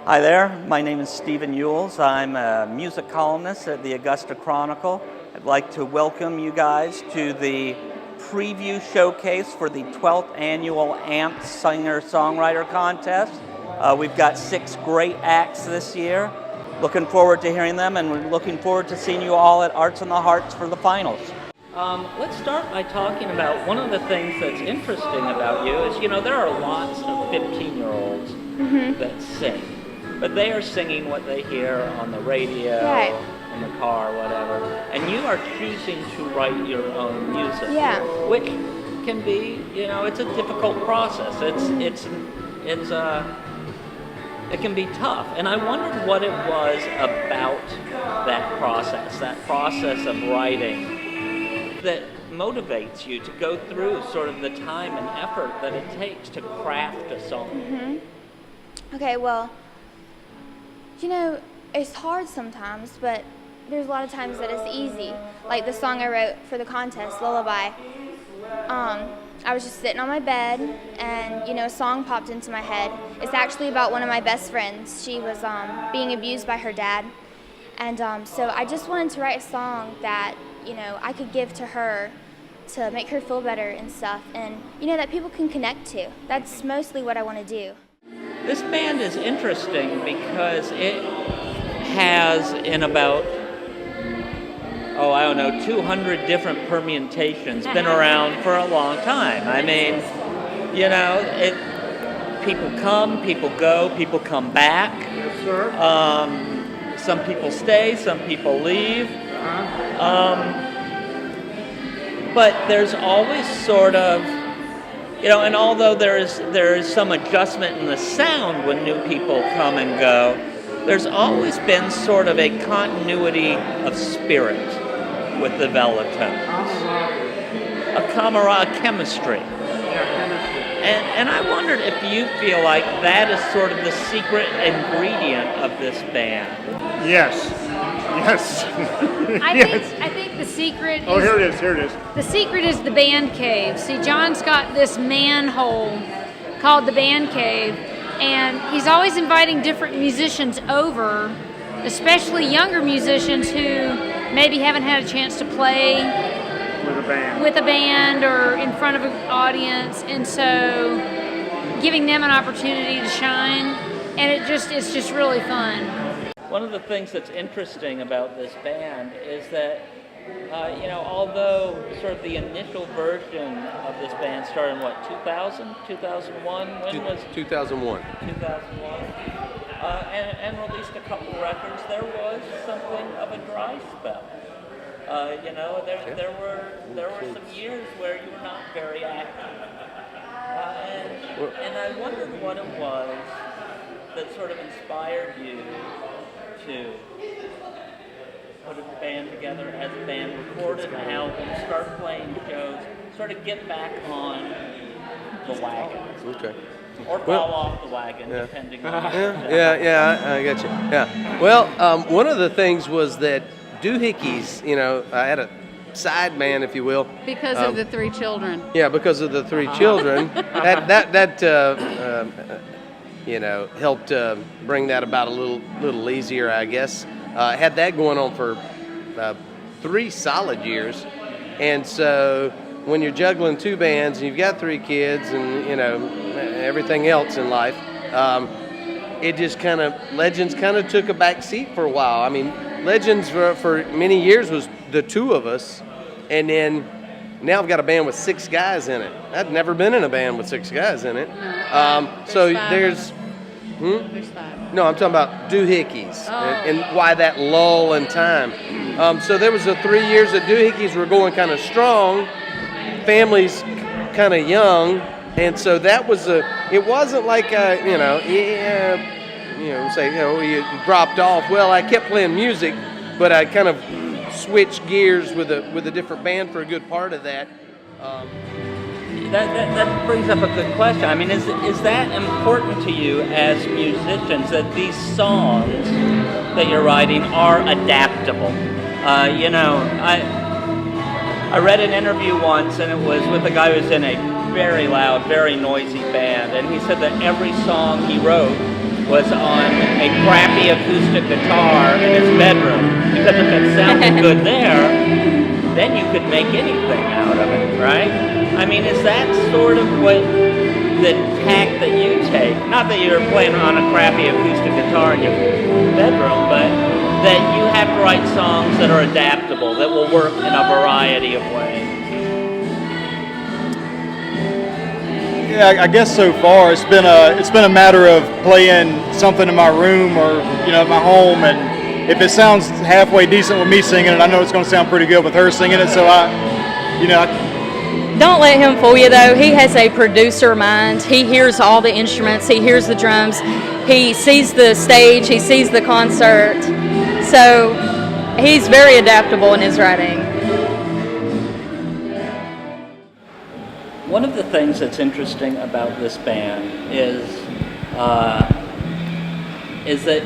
Hi there, my name is Stephen Yules. I'm a music columnist at the Augusta Chronicle. I'd like to welcome you guys to the preview showcase for the 12th annual AMPED Singer-Songwriter Contest. We've got 6 great acts this year. Looking forward to hearing them, and we're looking forward to seeing you all at Arts in the Hearts for the finals. Let's start by talking about one of the things that's interesting about you is, there are lots of 15-year-olds that sing. But they are singing what they hear on the radio, in the car, whatever. And you are choosing to write your own music, which can be, it's a difficult process. It can be tough. And I wondered what it was about that process of writing, that motivates you to go through sort of the time and effort that it takes to craft a song. Okay, well, it's hard sometimes, but there's a lot of times that it's easy. Like the song I wrote for the contest, Lullaby. I was just sitting on my bed, and a song popped into my head. It's actually about one of my best friends. She was being abused by her dad, and so I just wanted to write a song that I could give to her to make her feel better and stuff, and that people can connect to. That's mostly what I want to do. This band is interesting because it has in about, 200 different permutations, been around for a long time. I mean, people come, people go, people come back. Yes, sir. Some people stay, some people leave. But there's always sort of, and although there is some adjustment in the sound when new people come and go, there's always been sort of a continuity of spirit with the Velatones. A chemistry. And I wondered if you feel like that is sort of the secret ingredient of this band. Yes. I think the secret is... Oh, here it is. The secret is the band cave. See, John's got this manhole called the band cave, and he's always inviting different musicians over, especially younger musicians who maybe haven't had a chance to play with a band or in front of an audience, and so giving them an opportunity to shine, and it's just really fun. One of the things that's interesting about this band is that, although sort of the initial version of this band started in 2000, 2001? When was 2001. 2001. And released a couple records. There was something of a dry spell. There were some years where you were not very active. And I wondered what it was that sort of inspired you to put a band together as a band, record an album, start playing shows, sort of get back on the wagon. Okay. Or fall off the wagon, depending on I get you. Yeah. Well, one of the things was that doohickeys, I had a side band, if you will. Because of the 3 children. Yeah, because of the 3 children. That helped bring that about a little easier, I guess. Had that going on for 3 solid years, and so when you're juggling 2 bands and you've got 3 kids and everything else in life, it just Legends kind of took a back seat for a while. I mean, Legends for many years was the 2 of us, and then now I've got a band with 6 guys in it. I'd never been in a band with 6 guys in it. So there's... There's 5. No, I'm talking about doohickeys and why that lull in time. So there was 3 years that doohickeys were going kind of strong, families kind of young, and so that was it wasn't like you dropped off. Well, I kept playing music, but I kind of switched gears with a different band for a good part of that. That brings up a good question. I mean, is that important to you as musicians, that these songs that you're writing are adaptable? I read an interview once, and it was with a guy who was in a very loud, very noisy band, and he said that every song he wrote was on a crappy acoustic guitar in his bedroom, because if it sounded good there, then you could make anything out of it, right? I mean, is that sort of what the tack that you take? Not that you're playing on a crappy acoustic guitar in your bedroom, but that you have to write songs that are adaptable, that will work in a variety of ways. Yeah, I guess so far it's been a matter of playing something in my room or at my home, and if it sounds halfway decent with me singing it, I know it's going to sound pretty good with her singing it. So Don't let him fool you, though. He has a producer mind. He hears all the instruments. He hears the drums. He sees the stage. He sees the concert. So he's very adaptable in his writing. One of the things that's interesting about this band is that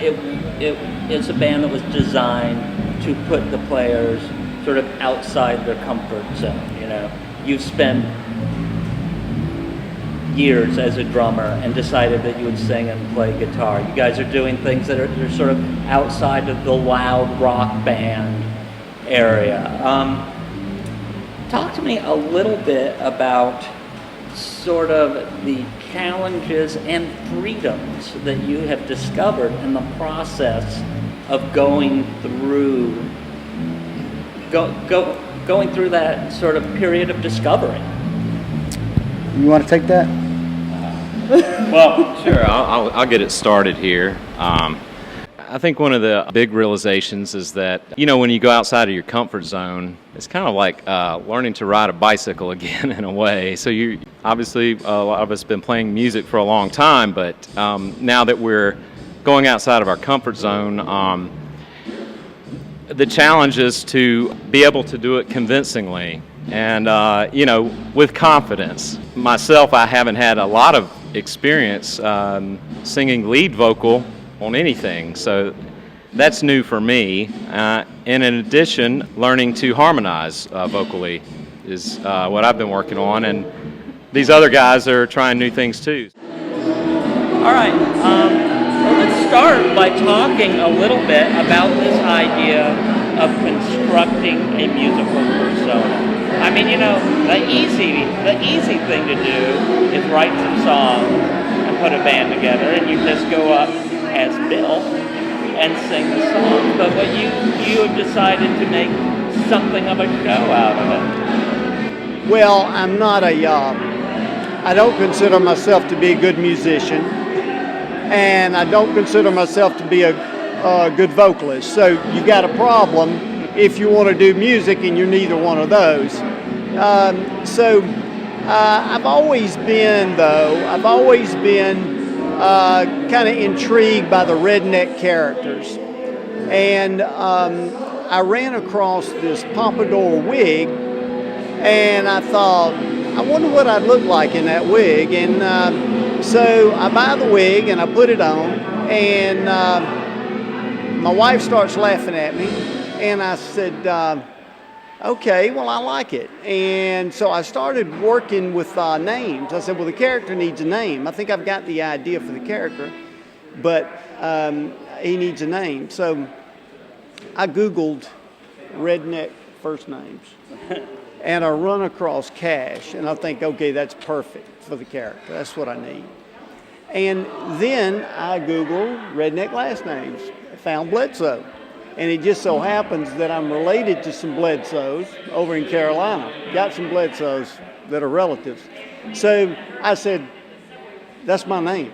it's a band that was designed to put the players sort of outside their comfort zone. You've spent years as a drummer and decided that you would sing and play guitar. You guys are doing things that are sort of outside of the loud rock band area. Talk to me a little bit about sort of the challenges and freedoms that you have discovered in the process of going through that sort of period of discovery. you want to take that? Well, sure. I'll get it started here. I think one of the big realizations is that, when you go outside of your comfort zone, it's kind of like learning to ride a bicycle again in a way. So obviously, a lot of us have been playing music for a long time, but now that we're going outside of our comfort zone, the challenge is to be able to do it convincingly and, with confidence. Myself, I haven't had a lot of experience singing lead vocal on anything, so that's new for me. And in addition, learning to harmonize vocally is what I've been working on, and these other guys are trying new things too. All right, well, let's start by talking a little bit about this idea of constructing a musical persona. I mean, the easy thing to do is write some songs and put a band together, and you just go up as Bill and sing the song. But what you have decided to make something of a show out of it. Well, I'm not I don't consider myself to be a good musician, and I don't consider myself to be a good vocalist. So you got a problem if you want to do music and you're neither one of those. I've always been kind of intrigued by the redneck characters. And I ran across this pompadour wig, and I thought, I wonder what I'd look like in that wig. And so I buy the wig and I put it on, and my wife starts laughing at me, and I said, okay, well, I like it. And so I started working with names. I said, well, the character needs a name. I think I've got the idea for the character, but he needs a name. So I Googled redneck first names, and I run across Cash, and I think, okay, that's perfect for the character. That's what I need. And then I Googled redneck last names, found Bledsoe. And it just so happens that I'm related to some Bledsoes over in Carolina. Got some Bledsoes that are relatives. So I said, that's my name.